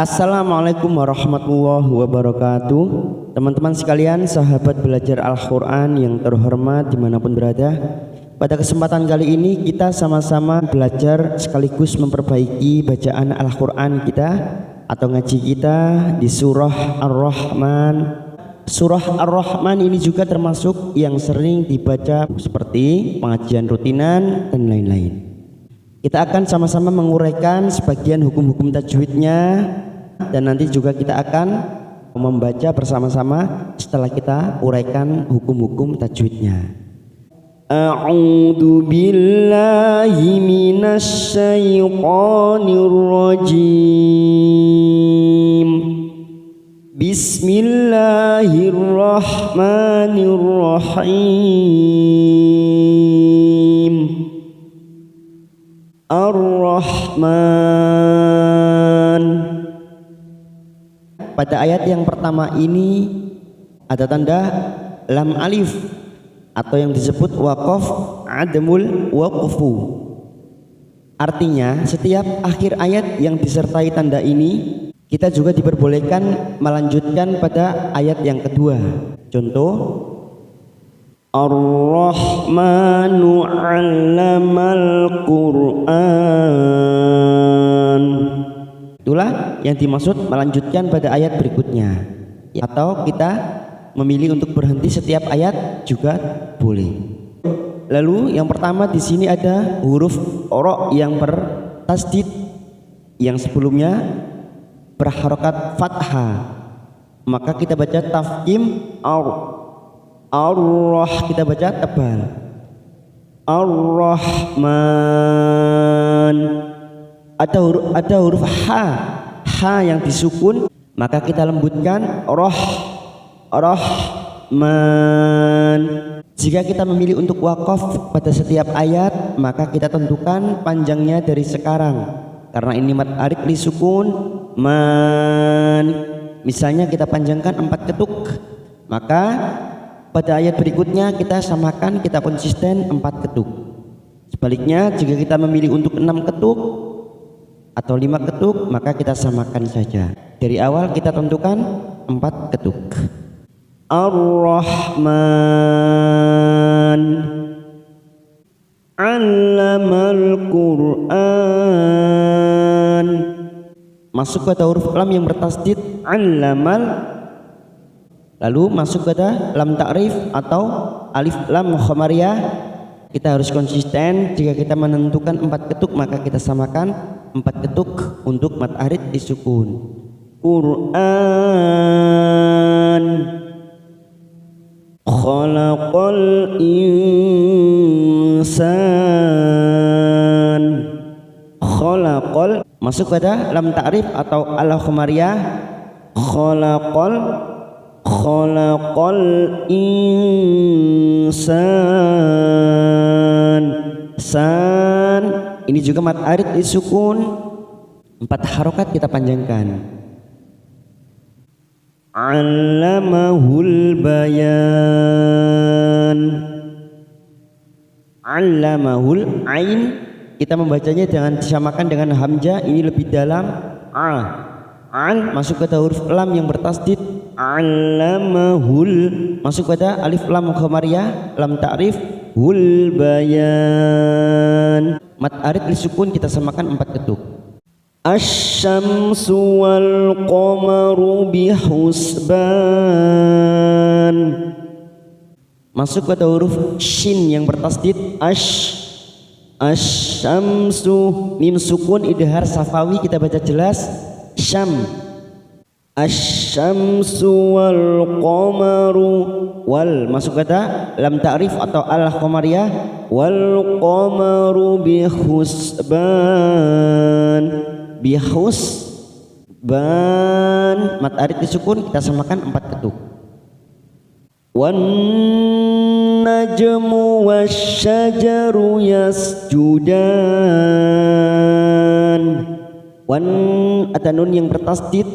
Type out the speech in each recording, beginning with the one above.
Assalamualaikum warahmatullahi wabarakatuh. Teman-teman sekalian, sahabat belajar Al-Quran yang terhormat dimanapun berada, pada kesempatan kali ini kita sama-sama belajar sekaligus memperbaiki bacaan Al-Quran kita atau ngaji kita di surah Ar-Rahman. Surah Ar-Rahman ini juga termasuk yang sering dibaca seperti pengajian rutinan dan lain-lain. Kita akan sama-sama menguraikan sebagian hukum-hukum tajwidnya, dan nanti juga kita akan membaca bersama-sama setelah kita uraikan hukum-hukum tajwidnya. A'udzu billahi minasy syaithanir rajim. Bismillahirrahmanirrahim. Ar-Rahman. Pada ayat yang pertama ini ada tanda lam alif atau yang disebut waqaf adamul waqfu. Artinya setiap akhir ayat yang disertai tanda ini kita juga diperbolehkan melanjutkan pada ayat yang kedua. Contoh, Ar-Rahmanu 'allamal Qur'an. Itulah yang dimaksud melanjutkan pada ayat berikutnya. Atau kita memilih untuk berhenti setiap ayat juga boleh. Lalu yang pertama di sini ada huruf ro yang bertasdid, yang sebelumnya berharokat fathah. Maka kita baca tafkhim Ar-Rah, kita baca tebal. Ar-Rahman. Ada huruf ha yang disukun, maka kita lembutkan Rahman. Jika kita memilih untuk wakaf pada setiap ayat, maka kita tentukan panjangnya dari sekarang. Karena ini mad arid li sukun man. Misalnya kita panjangkan 4 ketuk, maka pada ayat berikutnya kita samakan, kita konsisten 4 ketuk. Sebaliknya jika kita memilih untuk 6 ketuk atau 5 ketuk, maka kita samakan saja. Dari awal kita tentukan 4 ketuk. Ar-Rahman 'allamal Qur'an. Masuk pada huruf lam yang bertasdid 'allamal. Lalu masuk pada lam ta'rif atau alif lam khomariyah. Kita harus konsisten. Jika kita menentukan 4 ketuk, maka kita samakan 4 ketuk untuk mad arid disukun. Qur'an. Khalaqal insan. Khalaqal masuk pada lam ta'rif atau al khomariyah. Khalaqal insan. San ini juga mad arid disukun, 4 harokat kita panjangkan. Allamahul bayan. Allamahul ain kita membacanya jangan disamakan dengan hamzah, ini lebih dalam. Al masuk pada huruf lam yang bertasdid. Allamahul masuk pada alif lam khomariyah lam ta'rif hul bayan. Mad arid disukun kita samakan 4 ketuk. Asy-syamsu wal qamaru bihusban. Masuk pada huruf shin yang bertasdid. Asy-syamsu mim sukun idhar safawi kita baca jelas. Syam. Asy-syamsu wal qamaru. Wal masuk kata lam ta'rif atau al qamariyah. Wal qamaru bihusban. Bihusban mad arid disukun kita samakan 4 ketuk. Wan najmu wasyajaru yasjudan. Wan ada nun yang bertasdid.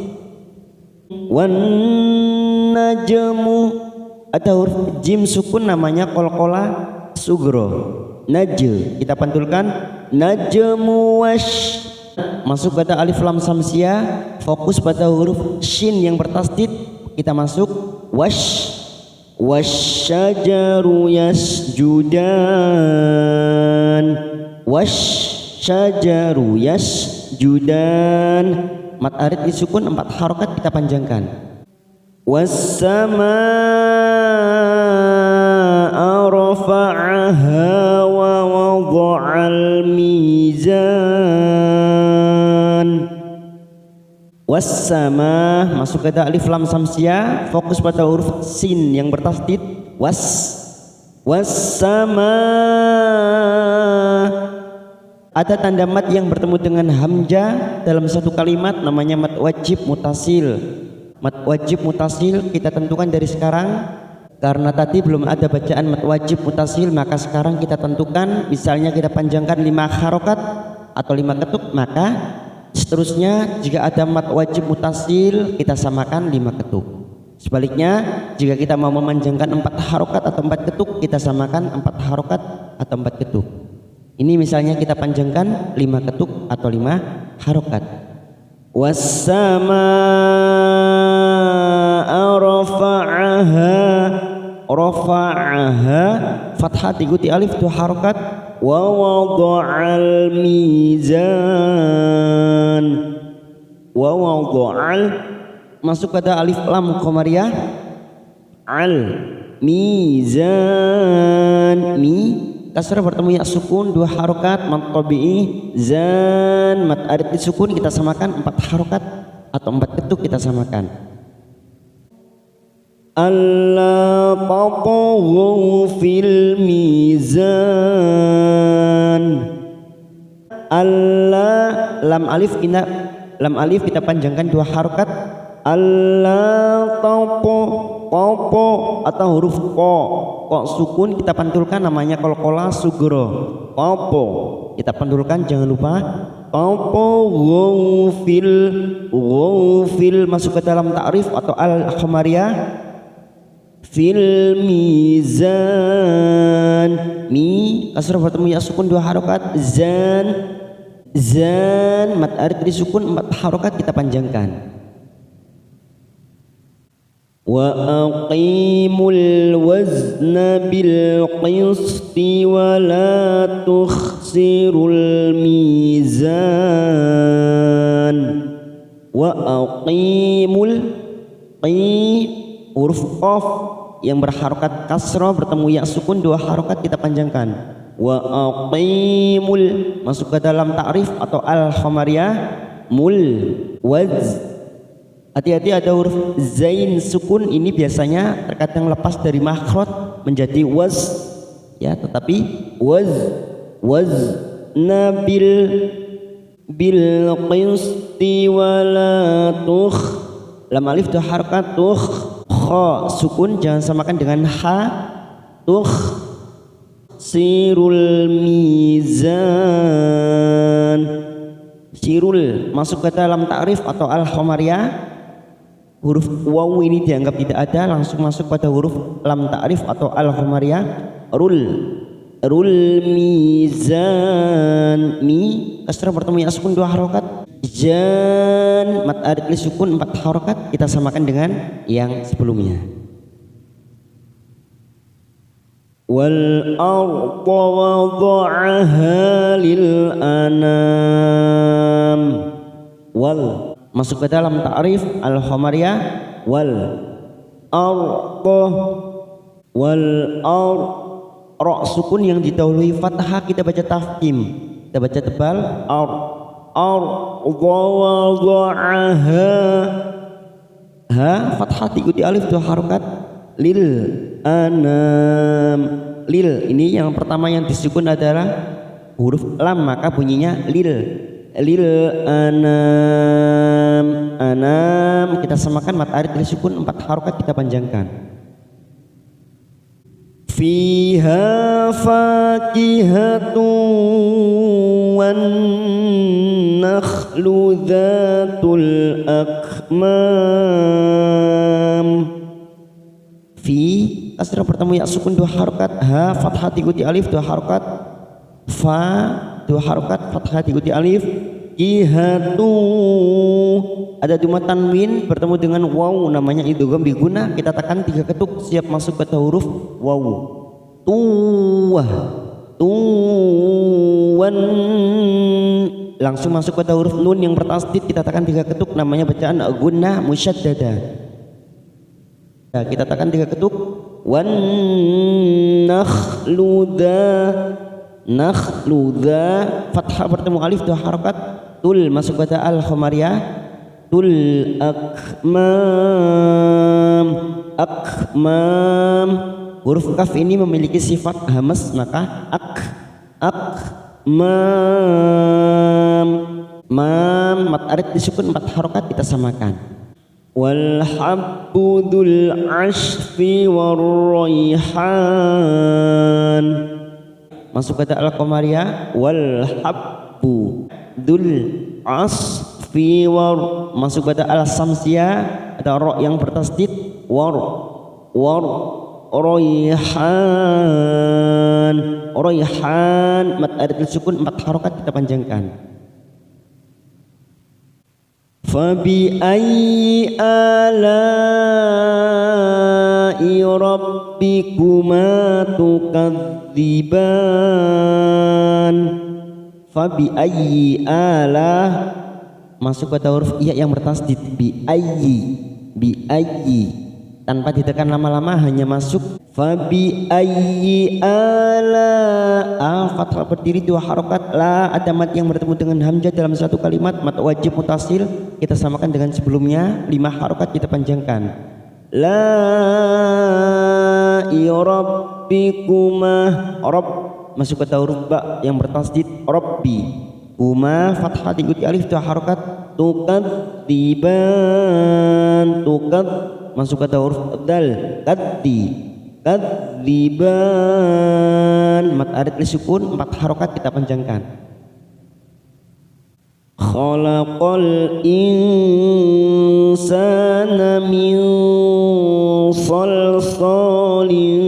Wan najmu ada huruf jim sukun namanya qalqalah sugro. Najm kita pantulkan najmu wash. Masuk kata alif lam samsiah fokus pada huruf shin yang bertasdid, kita masuk wasyajaru yasjudan, wasyajaru yasjudan. Mat arid disukun 4 harokat kita panjangkan. Wassamaa'a rafa'aha wa wada'al mizan. Wassama masuk ke alif lam samsiah, fokus pada huruf sin yang bertasdid. Wassama. Ada tanda mat yang bertemu dengan hamzah dalam satu kalimat, namanya mat wajib mutasil. Mat wajib mutasil kita tentukan dari sekarang, karena tadi belum ada bacaan mat wajib mutasil, maka sekarang kita tentukan. Misalnya kita panjangkan 5 harokat atau 5 ketuk, maka seterusnya jika ada mat wajib mutasil kita samakan 5 ketuk. Sebaliknya jika kita mau memanjangkan 4 harokat atau 4 ketuk, kita samakan 4 harokat atau 4 ketuk. Ini misalnya kita panjangkan 5 ketuk atau 5 harokat. Wassamaa'a rafa'aha fathah diikuti alif 2 harokat. Wa wada'al mizan, wa wada'al masuk pada alif lam qamariyah, al mizan, mi kasrah bertemu ya sukun 2 harokat, mat tabi'i zan, mat arid disukun kita samakan 4 harokat atau 4 ketuk kita samakan. Alla tataghaw fil mizan. Alla lam alif kita panjangkan 2 harokat. Alla popo atau huruf ko sukun kita pantulkan, namanya qalqalah sugro. Popo kita pantulkan, jangan lupa. Popo ghufil masuk ke dalam ta'rif atau al khamariyah. Fil mizan, mi kasrah bertemu ya sukun 2 harokat. Zan mat arid disukun 4 harokat kita panjangkan. Wa aqimul wazna bil qisti wa la tukhsirul mizan. Wa aqimul huruf qaf yang berharokat kasrah bertemu ya sukun 2 harokat kita panjangkan. Wa aqimul masuk ke dalam ta'rif atau al khamariyah mul waz. Hati-hati ada huruf zain sukun, ini biasanya terkadang lepas dari makhraj menjadi waz ya, tetapi waz nabil bil qisti wa la tukh, lam alif 2 harokat tukh, kha sukun jangan samakan dengan ha, tukh sirul mizan. Sirul masuk ke dalam ta'rif atau al khamariyah, huruf waw ini dianggap tidak ada, langsung masuk pada huruf lam ta'rif atau al khamariyah. Rul mizan, mi kasrah bertemu ya sukun 2 harokat. Jan mat arid li sukun 4 harokat kita samakan dengan yang sebelumnya. Wal arda wada'aha lil anam. Wal masuk ke dalam ta'rif al khamariyah. Wal arda, wal ra sukun yang didahului fathah kita baca tafkhim, kita baca tebal. Wada'aha, ha fathah diikuti alif 2 harokat. Lil anam, lil ini yang pertama yang disukun adalah huruf lam, maka bunyinya lil anam kita samakan mat arid disukun 4 harokat kita panjangkan. Fiha fakihatun wan nakhlu dhatul akmam. Fi kasrah bertemu ya sukun 2 harokat, ha fathah diikuti alif 2 harokat, fa 2 harokat fathah diikuti alif. jihatu. Ada dua tanwin bertemu dengan waw, namanya idgham biguna. Kita tekan 3 ketuk, siap masuk ke huruf waw. Tuwah, tuwan. Langsung masuk ke huruf nun yang bertasdid, kita tekan 3 ketuk, namanya bacaan gunnah musyaddada. Nah, kita tekan 3 ketuk. Wan nakhluda, nakhluda, fathah bertemu alif 2 harakat. Tul masuk pada al khomariyah. Tul akmam, akmam. Huruf kaf ini memiliki sifat hamas, maka akmam. Mam mat arid disukun 4 harakat, kita samakan. Wal habbu dzul ashfi war rayhan. Masuk kata al-qamariyah. Wal habbu dzul asfi war. Masuk kata al-samsiyah, ada ra yang bertasdid. War rayhan, rayhan mat arid disukun 4 harakat, kita panjangkan. Fabi ayyi ala'i rabbikuma tukadziban. Fabi ayyi ala, masuk pada huruf iya yang bertasdid. Bi ayyi tanpa ditekan lama-lama, hanya masuk. Fabi ayyi ala, fathah berdiri 2 harakat. La ada mat yang bertemu dengan hamzah dalam satu kalimat, mat wajib mutasil, kita samakan dengan sebelumnya, 5 harakat kita panjangkan. La rabbikuma, rabb masuk ke huruf ba yang bertasdid. Rabbi kuma, fathah diikuti alif 2 harakat. Tukadziban, tukad masuk ke huruf dal. Kadziban mat arid lisukun 4 harakat, kita panjangkan. Khalaqal insana min salsalin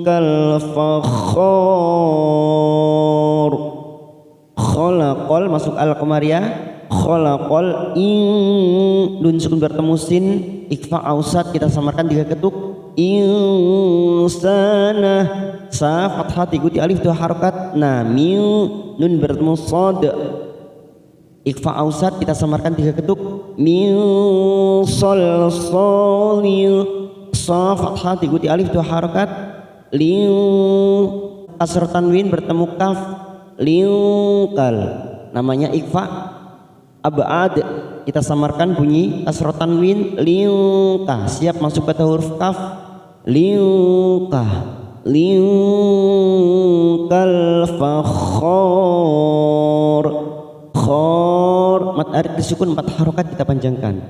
kal fakhar. Khalaqal masuk al-qamariyah. Khalaqal nun sukun bertemu sin, ikfa ausat, kita samarkan 3 ketuk. Insana, sa fathah diikuti alif 2 harakat. Nah min nun bertemu sad, ikfa ausat, kita samarkan 3 ketuk. Min salsalin, sa fathah diikuti alif 2 harakat. Lin kasr tanwin bertemu kaf. Linkal namanya ikfa abad, kita samarkan bunyi kasr tanwin. Lingka siap masuk ke huruf kaf. Lingka, lingkal fakhor. Khor mat arid disukun 4 harakat, kita panjangkan.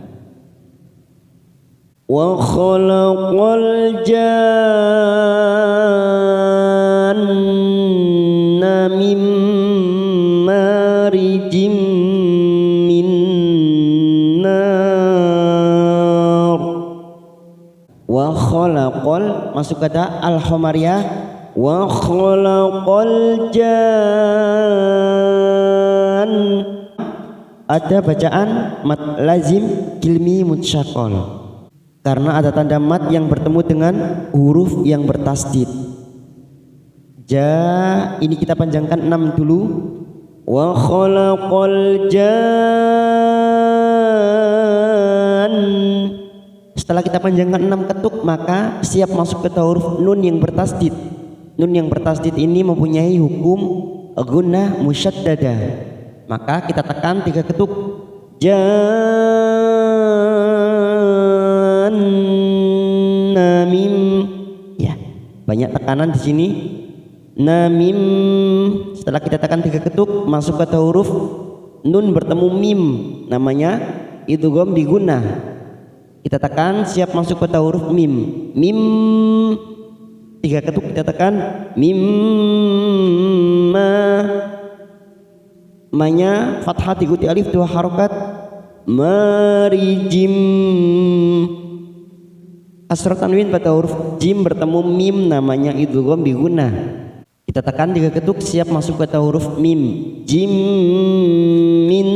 Wa khalaqal janna min marijim min nar. Wa khalaqal masuk kata al-khomariyah. Wa khalaqal jan, ada bacaan mat lazim kilmi mutsyaqal karena ada tanda mat yang bertemu dengan huruf yang bertasdid. Ja ini kita panjangkan 6 dulu. Wa khalaqal jan, setelah kita panjangkan 6 ketuk, maka siap masuk ke huruf nun yang bertasdid. Nun yang bertasdid ini mempunyai hukum gunnah musyaddada, maka kita tekan 3 ketuk. Jannamim, ya banyak tekanan di sini. Namim, setelah kita tekan 3 ketuk, masuk ke huruf nun bertemu mim, namanya idgham bigunnah. Kita tekan, siap masuk ke huruf mim. Mim 3 ketuk kita tekan. Mimma, manya fathah diikuti alif 2 harakat. Marijim, kasrah tanwin pada huruf jim bertemu mim, namanya idgham bigunnah. Kita tekan 3 ketuk, siap masuk ke huruf mim. Jim, min.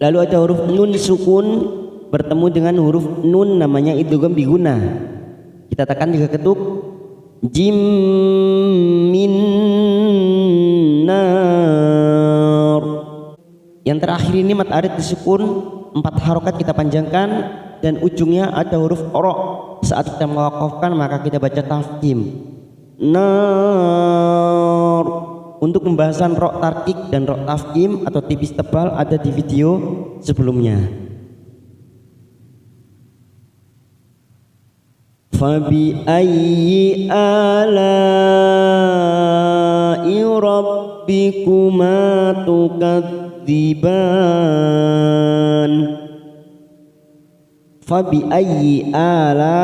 Lalu ada huruf nun sukun bertemu dengan huruf nun, namanya idgham biguna. Kita tekan 3 ketuk. Jim, min, nar. Yang terakhir ini mat arid disukun, 4 harokat kita panjangkan, dan ujungnya ada huruf ro. Saat kita mewakafkan maka kita baca tafkhim. Nar. Untuk pembahasan ro tarkik dan ro tafkhim atau tipis tebal ada di video sebelumnya. Fabi ayyi ala'i rabbikuma tukadziban. Fabi ayyi ala,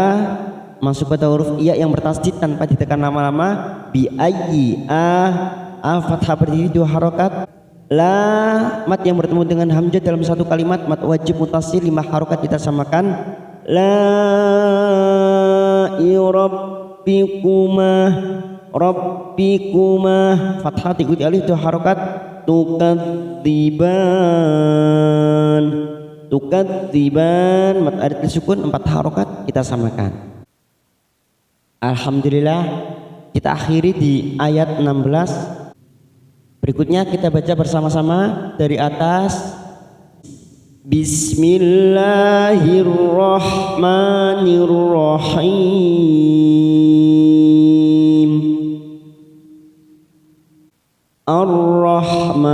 masuk pada huruf iya yang bertasdid tanpa ditekan lama-lama. Bi ayyi a fathah berdiri 2 harokat. La mat yang bertemu dengan hamzah dalam satu kalimat, mat wajib mutasil 5 harokat kita samakan. La rabbikuma, rabbikuma fathah diikuti alif 2 harokat. Tukadziban, tukadziban mat arid disukun 4 harokat kita samakan. Alhamdulillah, kita akhiri di ayat 16. Berikutnya kita baca bersama-sama dari atas. Bismillahirrahmanirrahim. Ar-Rahman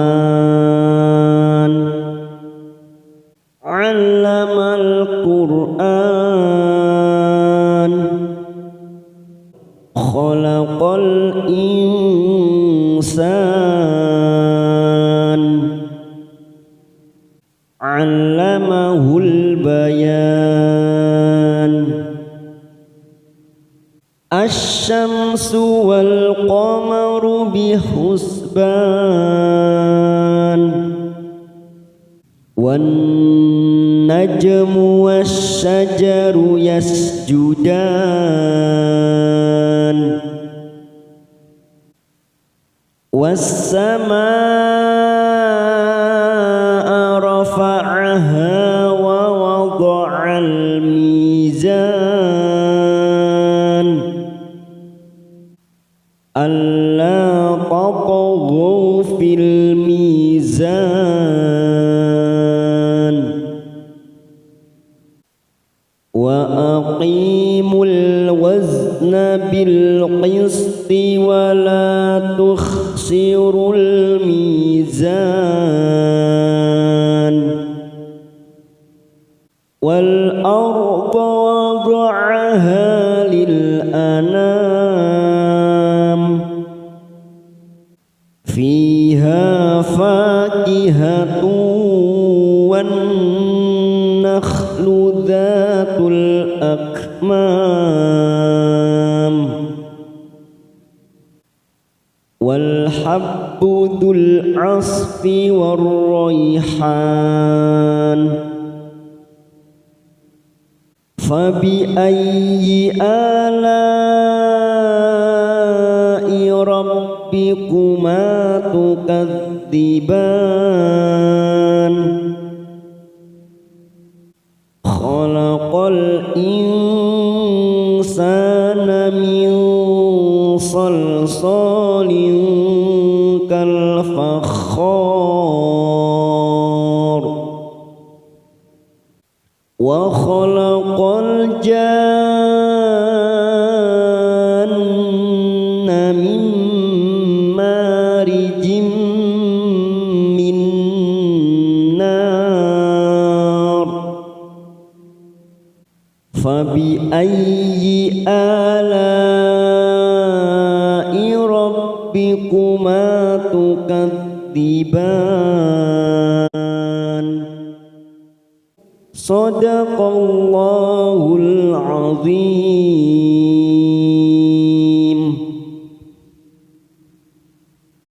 'allamal Qur'an, khalaqal insan, 'allamahul bayan. Asy-syamsu wal qamaru bihusban, wan najmu wasyajaru yasjudan, was-samaa'a rafa'aha wa wada'al mizan, alla tatghaw fil mizan, wa aqimul wazna bil qisti wa la tukhsirul mizan, wal arda wada'aha lil anam, fiha fakihatu wan nakhlu dhatul akmam, wal habbu dzul asfi war rayhan. Fabi ayyi ala'i rabbikuma tukadziban. Khalaqal insana min salsalin kal fakhar, wa khalaqal janna min marijim min nar. Fabi ayyi ala'i rabbikuma tukadziban. Shadaqallahul azim.